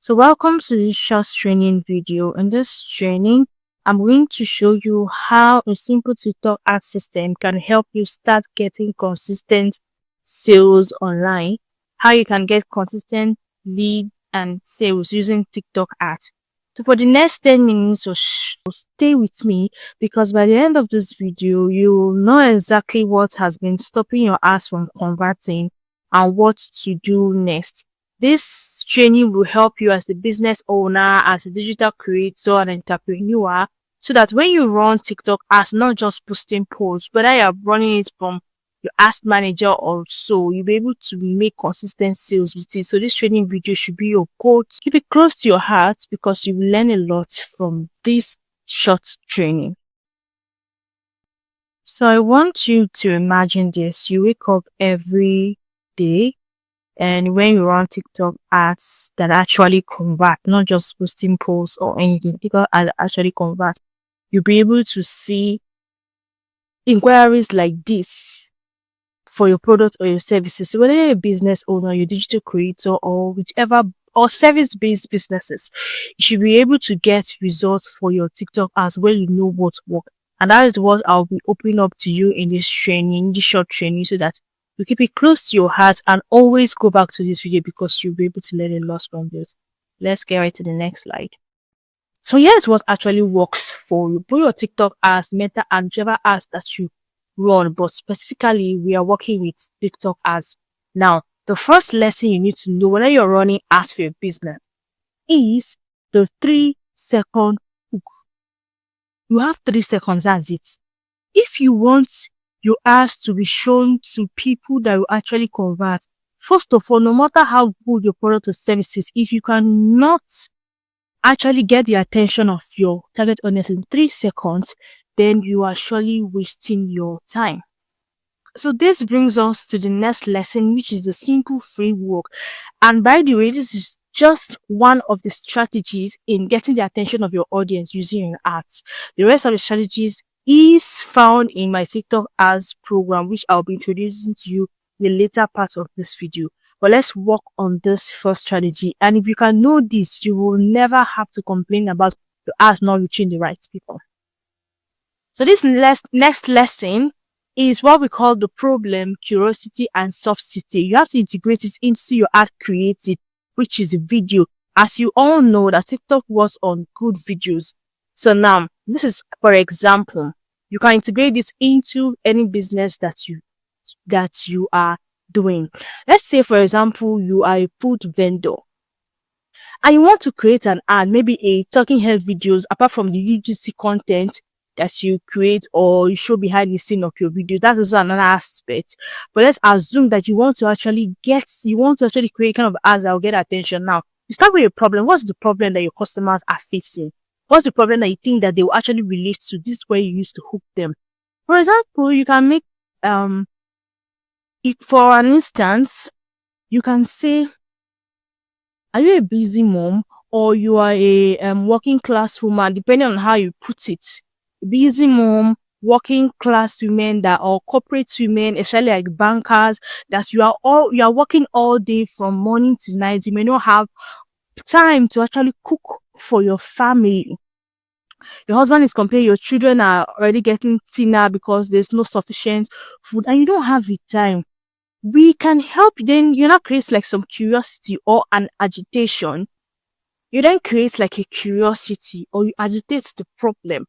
So welcome to this short training video. In this training, I'm going to show you how a simple TikTok ad system can help you start getting consistent sales online, how you can get consistent lead and sales using TikTok ads. So for the next 10 minutes or so, stay with me, because by the end of this video, you will know exactly what has been stopping your ads from converting and what to do next. This training will help you as a business owner, as a digital creator and entrepreneur, so that when you run TikTok ads, not just posting posts, whether you're running it from your ads manager or so, you'll be able to make consistent sales with it. So this training video should be your goal. Keep it close to your heart, because you will learn a lot from this short training. So I want you to imagine this. You wake up every day, and when you run TikTok ads that actually convert, not just posting posts or anything, TikTok ads actually convert, you'll be able to see inquiries like this for your product or your services. So whether you're a business owner, your digital creator, or whichever, or service-based businesses, you should be able to get results for your TikTok ads where you know what works. And that is what I'll be opening up to you in this training, this short training, so that you keep it close to your heart and always go back to this video, because you'll be able to learn a lot from this. Let's get right to the next slide. So here's what actually works for you. Put your TikTok ads, Meta and whichever ads that you run, but specifically we are working with TikTok ads. Now, the first lesson you need to know whether you're running ads for your business is the 3-second hook. You have 3 seconds, that's it. If you want your ads to be shown to people that will actually convert, first of all, no matter how good your product or service is, if you cannot actually get the attention of your target audience in 3 seconds, then you are surely wasting your time. So this brings us to the next lesson, which is the simple framework. And by the way, this is just one of the strategies in getting the attention of your audience using your ads. The rest of the strategies is found in my TikTok ads program, which I'll be introducing to you in the later part of this video. But let's work on this first strategy. And if you can know this, you will never have to complain about your ads not reaching the right people. So this next lesson is what we call the problem, curiosity, and soft city. You have to integrate it into your ad creative, which is a video. As you all know, that TikTok was on good videos. So now, this is, for example, you can integrate this into any business that you are doing. Let's say, for example, you are a food vendor and you want to create an ad, maybe a talking head videos, apart from the UGC content that you create or you show behind the scene of your video. That's also another aspect. But let's assume that you want to actually create kind of ads that will get attention. Now, you start with a problem. What's the problem that your customers are facing? What's the problem that you think that they will actually relate to? This is where you used to hook them. For example, you can make for an instance, you can say, are you a busy mom or you are a working class woman, depending on how you put it. Busy mom, working class women that are corporate women, especially like bankers, that you are working all day from morning to night. You may not have time to actually cook for your family. Your husband is complaining your children are already getting thinner because there's no sufficient food and you don't have the time. We can help. Then you now create like some curiosity or an agitation. You then create like a curiosity or you agitate the problem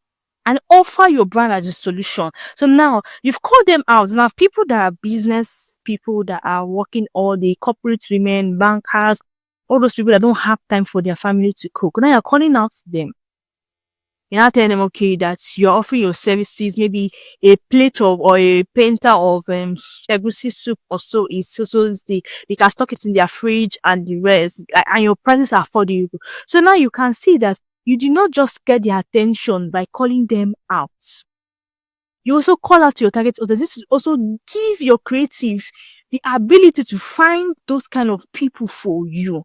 and offer your brand as a solution. So now you've called them out. Now people that are business people that are working all day, corporate women, bankers, all those people that don't have time for their family to cook. Now you're calling out to them. You're not telling them, okay, that you're offering your services, maybe a plate of or a painter of egusi soup or so is they can stock it in their fridge and the rest, and your prices are affordable. So now you can see that you did not just get their attention by calling them out. You also call out to your target audience. This will also give your creative the ability to find those kind of people for you.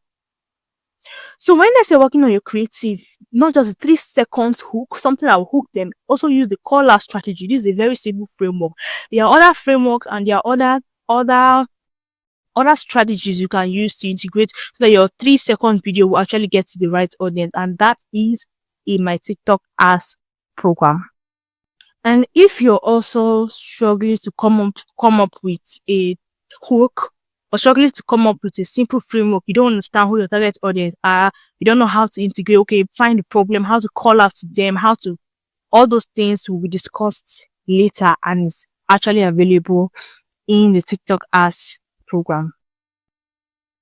So when you're working on your creative, not just a 3 seconds hook, something that will hook them, also use the call out strategy. This is a very simple framework. There are other frameworks and there are other other strategies you can use to integrate so that your 3-second video will actually get to the right audience. And that is in my TikTok ads program. And if you're also struggling to come up with a hook, or struggling to come up with a simple framework, you don't understand who your target audience are, you don't know how to integrate, okay, find the problem, how to call out to them, all those things will be discussed later and is actually available in the TikTok ads program.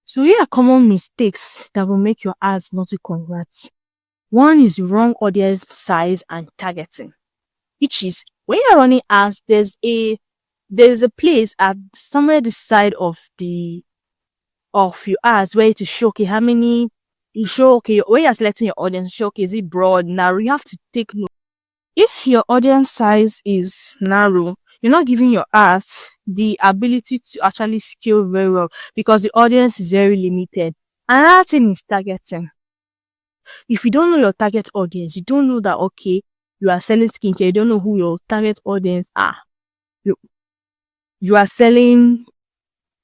So here are common mistakes that will make your ads not to convert. One is wrong audience size and targeting, which is when you're running ads, there's a place at somewhere this side of your ads where to show, okay, how many you show, okay, when you're selecting your audience, show, okay, is it broad, narrow? You have to take note. If your audience size is narrow, you're not giving your ads the ability to actually scale very well because the audience is very limited. Another thing is targeting. If you don't know your target audience, you don't know that, okay, you are selling skincare, you don't know who your target audience are. You are selling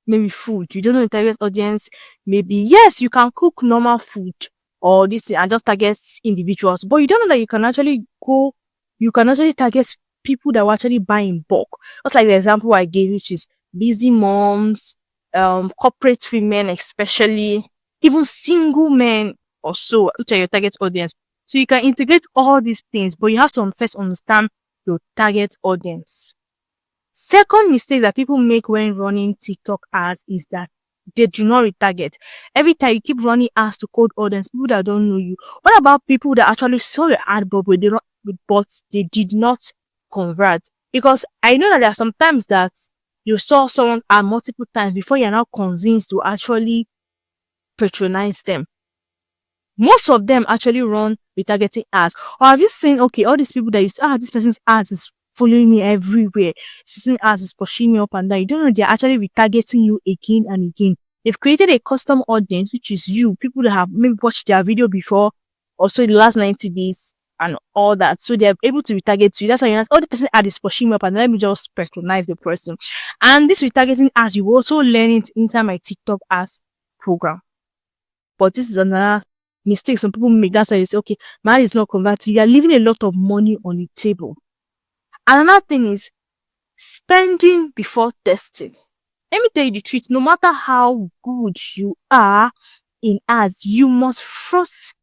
maybe food, you don't know the target audience. Maybe, yes, you can cook normal food or this thing and just target individuals, but you don't know that you can actually target people that will actually buy in bulk. Just like the example I gave, which is busy moms, corporate women, especially, even single men or so, which are your target audience. So you can integrate all these things, but you have to first understand your target audience. Second mistake that people make when running TikTok ads is that they do not retarget. Every time you keep running ads to cold audience, people that don't know you. What about people that actually saw your ad but they did not convert? Because I know that there are some times that you saw someone's ad multiple times before you're now convinced to actually patronize them. Most of them actually run retargeting ads. Or have you seen, okay, all these people that you say, this person's ads is following me everywhere, this person's ads is pushing me up and down. You don't know they're actually retargeting you again and again. They've created a custom audience, which is you, people that have maybe watched their video before, also in the last 90 days and all that. So they're able to retarget you. That's why you're the person ad is pushing me up and let me just patronize the person. And this retargeting ads, you also learn it inside my TikTok ads program. But this is another mistake some people make. That's why you say, okay, my ad is not converting. You are leaving a lot of money on the table. Another thing is spending before testing. Let me tell you the truth, no matter how good you are in ads, you must first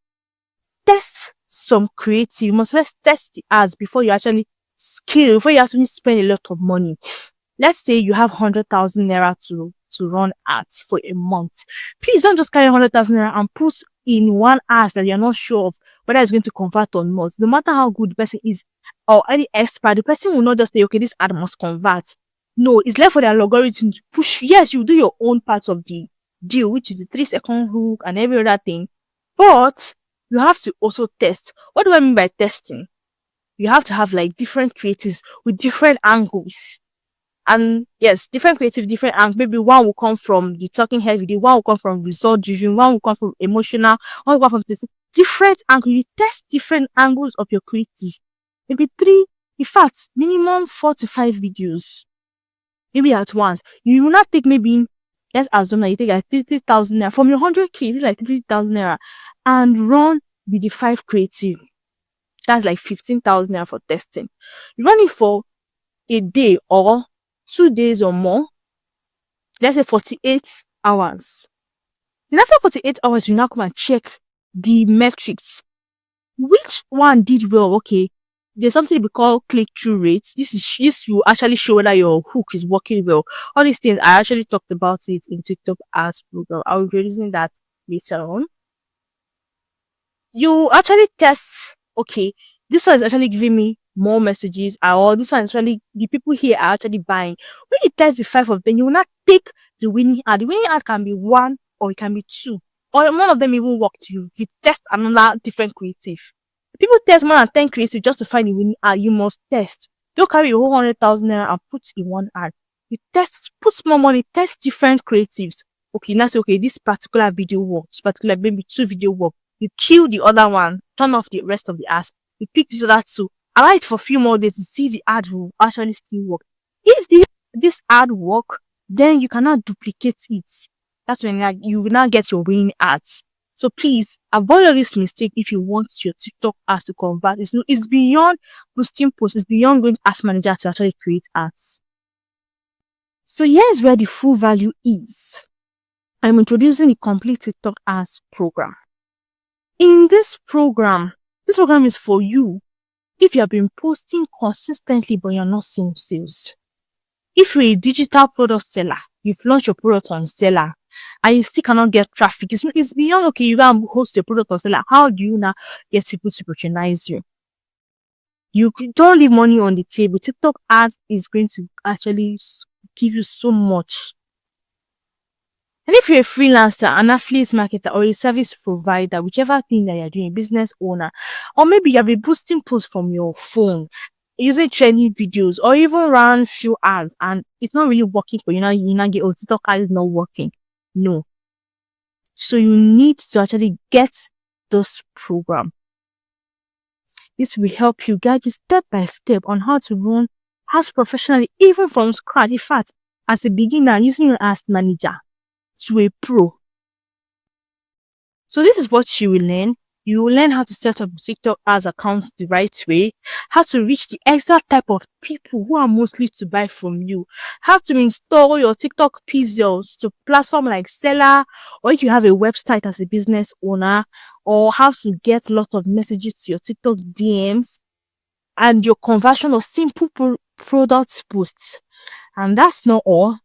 test some creative. You must first test the ads before you actually spend a lot of money. Let's say you have 100,000 naira to run ads for a month. Please don't just carry 100,000 naira and put in one ad that you're not sure of whether it's going to convert or not. No matter how good the person is or any expert, the person will not just say, okay, this ad must convert. No, it's left for their algorithm to push. Yes, you do your own part of the deal, which is the 3-second hook and every other thing. But you have to also test. What do I mean by testing? You have to have like different creatives with different angles. And yes, different creative, different angles. Maybe one will come from the talking head video, one will come from result driven, one will come from emotional, one will come from different angles. You test different angles of your creative. Maybe 3, in fact, minimum 4 to 5 videos. Maybe at once. You will not take maybe, let's assume that you take like 30,000 naira from your 100k, it's like 30,000 naira, and run with the 5 creative. That's like 15,000 naira for testing. You run it for a day or 2 days or more. Let's say 48 hours. Then after 48 hours, you now come and check the metrics. Which one did well? Okay, there's something we call click-through rates. This will actually show whether your hook is working well. All these things, I actually talked about it in TikTok ads program. I'll be releasing that later on. You actually test, okay, this one is actually giving me more messages, or this one is actually, the people here are actually buying. When you test the 5 of them, you will not take the winning ad. The winning ad can be 1 or it can be 2. Or none of them even work to you. You test another different creative. People test more than 10 creative just to find the winning ad. You must test. Don't carry your whole 100,000 naira and put in one ad. You test, put small money, test different creatives. Okay, now say, okay, this particular video works, particular maybe 2 video work. You kill the other one, turn off the rest of the ads. You pick this other 2. Allow it for a few more days to see if the ad will actually still work. If this ad work, then you cannot duplicate it. That's when like, you will not get your winning ads. So please avoid all this mistake if you want your TikTok ads to convert. It's beyond boosting posts. It's beyond going to ask manager to actually create ads. So here's where the full value is. I'm introducing the complete TikTok ads program. In this program is for you if you have been posting consistently but you're not seeing sales. If you're a digital product seller, you've launched your product on seller and you still cannot get traffic, it's beyond okay, you can host your product on seller. How do you now get people to patronize you? You don't leave money on the table. TikTok ads is going to actually give you so much. And if you're a freelancer, an affiliate marketer, or a service provider, whichever thing that you're doing, business owner, or maybe you have been boosting posts from your phone, using training videos, or even run few ads, and it's not really working for you now, you now get, oh, TikTok ad is not working. No. So you need to actually get this program. This will help you guide you step by step on how to run ads professionally, even from scratch. In fact, as a beginner, using your ads manager to a pro. So this is what you will learn. You will learn how to set up a TikTok ads account the right way, how to reach the exact type of people who are mostly to buy from you, how to install your TikTok pixels to platform like Seller, or if you have a website as a business owner, or how to get lots of messages to your TikTok DMs, and your conversion of simple product posts. And that's not all.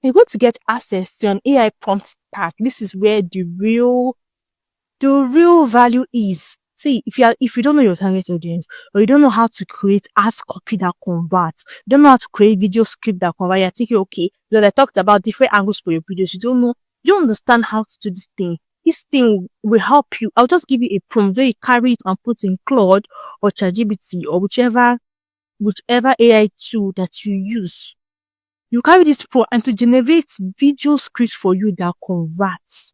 You're going to get access to an AI prompt pack. This is where the real value is. See, if you don't know your target audience, or you don't know how to create ads copy that converts, you don't know how to create video script that converts, you're thinking, okay, because I talked about different angles for your videos, you don't understand how to do this thing. This thing will help you. I'll just give you a prompt where you carry it and put in Claude or ChatGPT or whichever AI tool that you use. You carry this pro and to generate video scripts for you that converts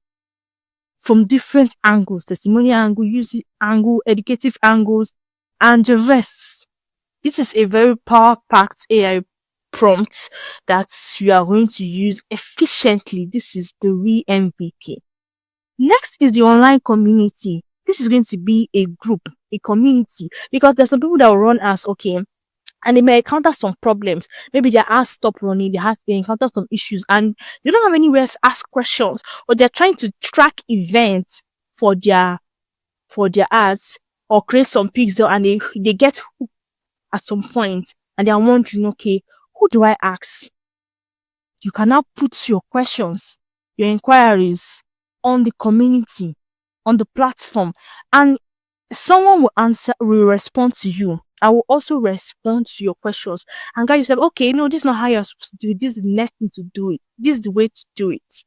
from different angles, testimonial angle, music angle, educative angles, and the rest. This is a very power-packed AI prompt that you are going to use efficiently. This is the real MVP. Next is the online community. This is going to be a group, a community, because there's some people that will run as, okay, and they may encounter some problems. Maybe their ads stop running, they encounter some issues, and they don't have anywhere to ask questions, or they're trying to track events for their ads, or create some pixel, and they get hooked at some point, and they're wondering, okay, who do I ask? You can now put your questions, your inquiries on the community, on the platform, and someone will respond to you. I will also respond to your questions and guide yourself, okay, no, this is not how you're supposed to do it. This is the next thing to do it. This is the way to do it.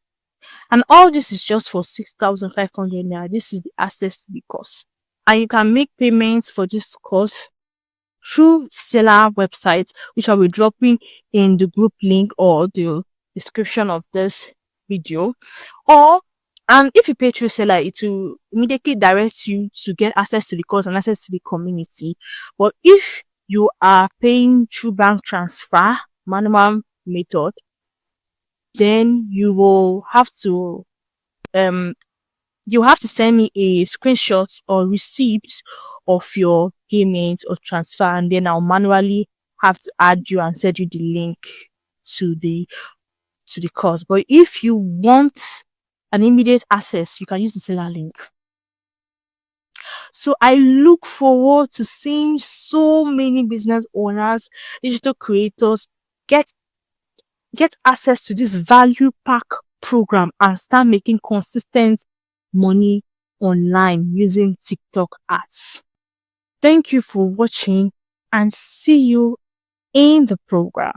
And all this is just for 6,500 naira. This is the access to the course. And you can make payments for this course through seller websites, which I will be dropping in the group link or the description of this video. And if you pay through seller, it will immediately direct you to get access to the course and access to the community. But if you are paying through bank transfer, manual method, then you will have to send me a screenshot or receipt of your payment or transfer, and then I'll manually have to add you and send you the link to the course. But if you want an immediate access, you can use the seller link. So I look forward to seeing so many business owners, digital creators get access to this value pack program and start making consistent money online using TikTok ads. Thank you for watching and see you in the program.